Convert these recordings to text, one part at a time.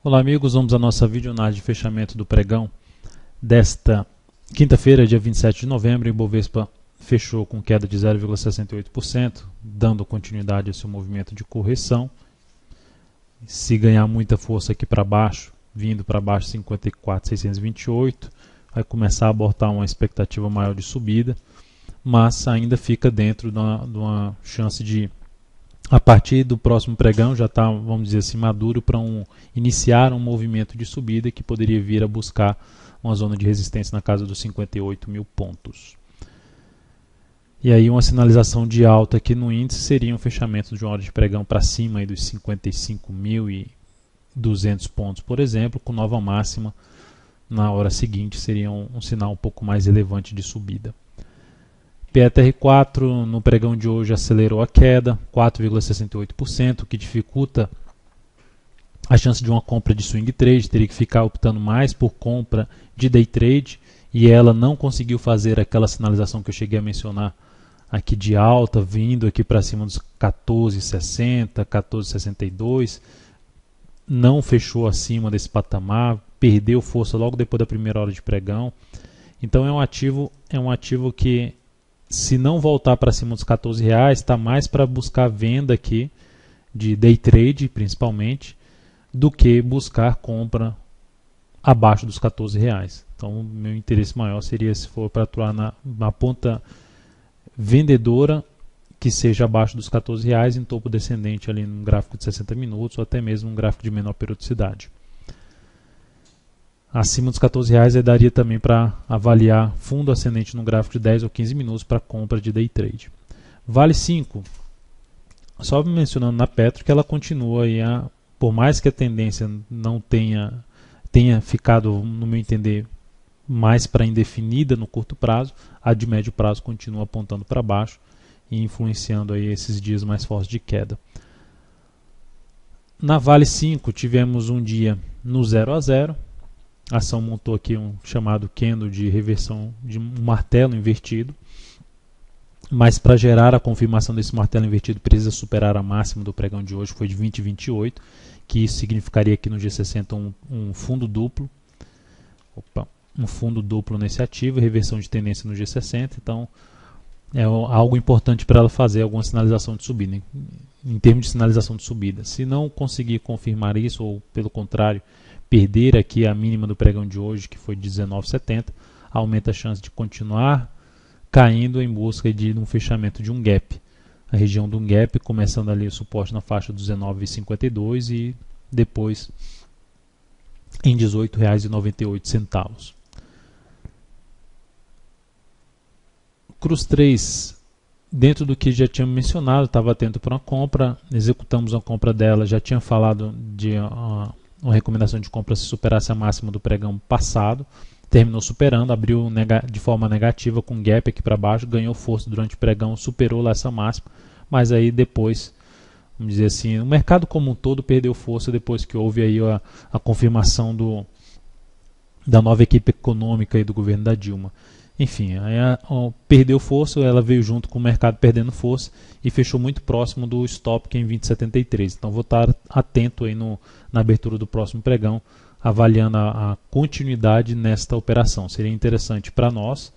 Olá amigos, vamos à nossa videoanálise de fechamento do pregão desta quinta-feira, dia 27 de novembro. O Ibovespa fechou com queda de 0,68%, dando continuidade a seu movimento de correção. Se ganhar muita força aqui para baixo, vindo para baixo 54.628, vai começar a abortar uma expectativa maior de subida, mas ainda fica dentro de uma chance de, a partir do próximo pregão, já está, vamos dizer assim, maduro para iniciar um movimento de subida que poderia vir a buscar uma zona de resistência na casa dos 58 mil pontos. E aí uma sinalização de alta aqui no índice seria um fechamento de uma hora de pregão para cima aí dos 55.200 pontos, por exemplo, com nova máxima na hora seguinte, seria um sinal um pouco mais relevante de subida. PETR4 no pregão de hoje acelerou a queda, 4,68%, o que dificulta a chance de uma compra de swing trade, teria que ficar optando mais por compra de day trade, e ela não conseguiu fazer aquela sinalização que eu cheguei a mencionar aqui de alta, vindo aqui para cima dos 14,60, 14,62, não fechou acima desse patamar, perdeu força logo depois da primeira hora de pregão. Então é um ativo que, se não voltar para cima dos R$14, está mais para buscar venda aqui de day trade, principalmente, do que buscar compra abaixo dos R$14. Então, o meu interesse maior seria, se for para atuar na ponta vendedora, que seja abaixo dos R$14, em topo descendente ali num gráfico de 60 minutos, ou até mesmo um gráfico de menor periodicidade. Acima dos R$14 aí daria também para avaliar fundo ascendente no gráfico de 10 ou 15 minutos para compra de day trade. Vale 5, só mencionando na Petro que ela continua aí, por mais que a tendência não tenha ficado, no meu entender, mais para indefinida no curto prazo, a de médio prazo continua apontando para baixo e influenciando aí esses dias mais fortes de queda. Na Vale 5 tivemos um dia no 0 a 0. A ação montou aqui um chamado candle de reversão de um martelo invertido, mas para gerar a confirmação desse martelo invertido precisa superar a máxima do pregão de hoje, que foi de 20,28, que isso significaria aqui no G60 um fundo duplo, um fundo duplo nesse ativo, reversão de tendência no G60, então é algo importante para ela fazer alguma sinalização de subida, em termos de sinalização de subida. Se não conseguir confirmar isso, ou pelo contrário, perder aqui a mínima do pregão de hoje, que foi de 19,70, aumenta a chance de continuar caindo em busca de um fechamento de um gap. A região de um gap, começando ali o suporte na faixa dos 19,52 e depois em R$ 18,98. Cruz 3, dentro do que já tinha mencionado, estava atento para uma compra, executamos a compra dela, já tinha falado de uma recomendação de compra se superasse a máxima do pregão passado, terminou superando, abriu de forma negativa com gap aqui para baixo, ganhou força durante o pregão, superou lá essa máxima, mas aí depois, vamos dizer assim, o mercado como um todo perdeu força depois que houve aí a confirmação da nova equipe econômica aí do governo da Dilma. Enfim, aí perdeu força, ela veio junto com o mercado perdendo força e fechou muito próximo do stop, que é em 20,73. Então vou estar atento aí na abertura do próximo pregão, avaliando a continuidade nesta operação. Seria interessante para nós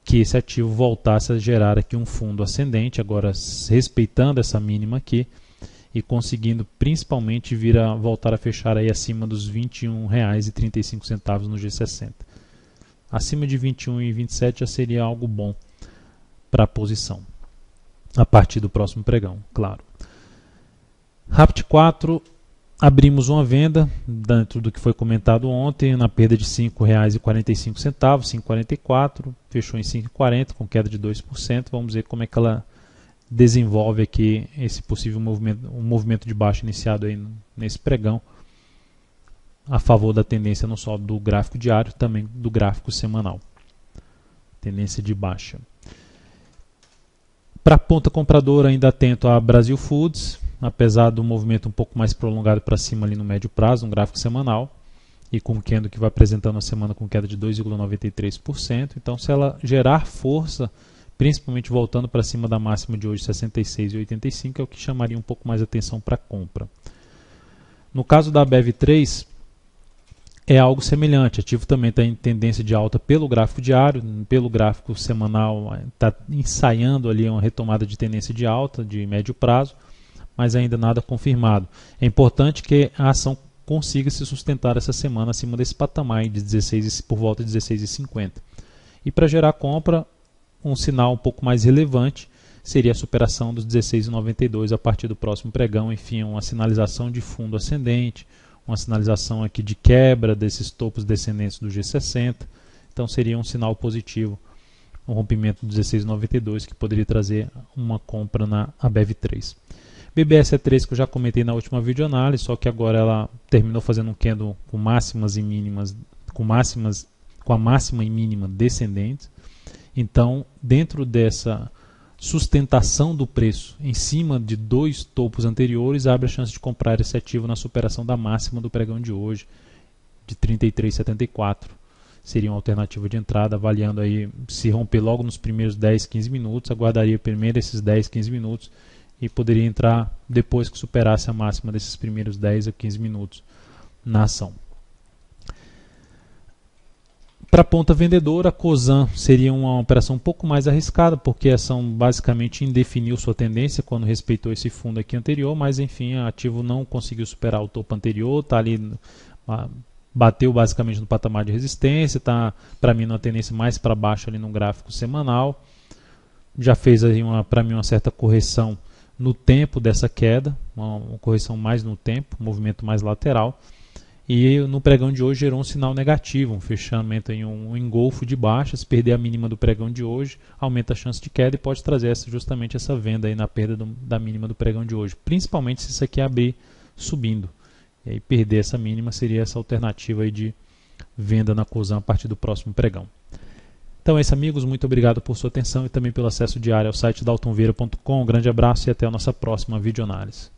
que esse ativo voltasse a gerar aqui um fundo ascendente, agora respeitando essa mínima aqui e conseguindo principalmente voltar a fechar aí acima dos R$ 21,35 no G60. Acima de 21,27 já seria algo bom para a posição, a partir do próximo pregão, claro. Rapt 4, abrimos uma venda dentro do que foi comentado ontem, na perda de R$ 5,45, 5,44, fechou em 5,40 com queda de 2%. Vamos ver como é que ela desenvolve aqui esse possível movimento de baixa iniciado aí nesse pregão, a favor da tendência não só do gráfico diário, também do gráfico semanal. Tendência de baixa. Para a ponta compradora, ainda atento a Brasil Foods, apesar do movimento um pouco mais prolongado para cima ali no médio prazo, no gráfico semanal, e com o candle que vai apresentando a semana com queda de 2,93%. Então, se ela gerar força, principalmente voltando para cima da máxima de hoje, 66,85, é o que chamaria um pouco mais atenção para a compra. No caso da BEV3, é algo semelhante. Ativo também está em tendência de alta pelo gráfico diário, pelo gráfico semanal está ensaiando ali uma retomada de tendência de alta de médio prazo, mas ainda nada confirmado. É importante que a ação consiga se sustentar essa semana acima desse patamar de 16, por volta de 16,50. E para gerar compra, um sinal um pouco mais relevante seria a superação dos 16,92 a partir do próximo pregão, enfim, uma sinalização de fundo ascendente, uma sinalização aqui de quebra desses topos descendentes do G60, então seria um sinal positivo, um rompimento do 16,92 que poderia trazer uma compra na ABEV3. BBSE3 que eu já comentei na última videoanálise, só que agora ela terminou fazendo um candle com máximas e mínimas, com a máxima e mínima descendentes. Então, dentro dessa sustentação do preço em cima de dois topos anteriores, abre a chance de comprar esse ativo na superação da máxima do pregão de hoje, de 33,74. Seria uma alternativa de entrada, avaliando aí, se romper logo nos primeiros 10, 15 minutos, aguardaria primeiro esses 10, 15 minutos e poderia entrar depois que superasse a máxima desses primeiros 10 a 15 minutos na ação. Para a ponta vendedora, a Cosan seria uma operação um pouco mais arriscada, porque a ação basicamente indefiniu sua tendência quando respeitou esse fundo aqui anterior, mas enfim, o ativo não conseguiu superar o topo anterior, está ali, bateu basicamente no patamar de resistência, está para mim numa tendência mais para baixo ali no gráfico semanal, já fez aí para mim uma certa correção no tempo dessa queda, uma correção mais no tempo, um movimento mais lateral. E no pregão de hoje gerou um sinal negativo, um fechamento em um engolfo de baixa. Se perder a mínima do pregão de hoje, aumenta a chance de queda e pode trazer justamente essa venda aí na perda da mínima do pregão de hoje. Principalmente se isso aqui abrir subindo. E aí perder essa mínima seria essa alternativa aí de venda na Cosan a partir do próximo pregão. Então é isso, amigos. Muito obrigado por sua atenção e também pelo acesso diário ao site daltonvieira.com. Um grande abraço e até a nossa próxima videoanálise.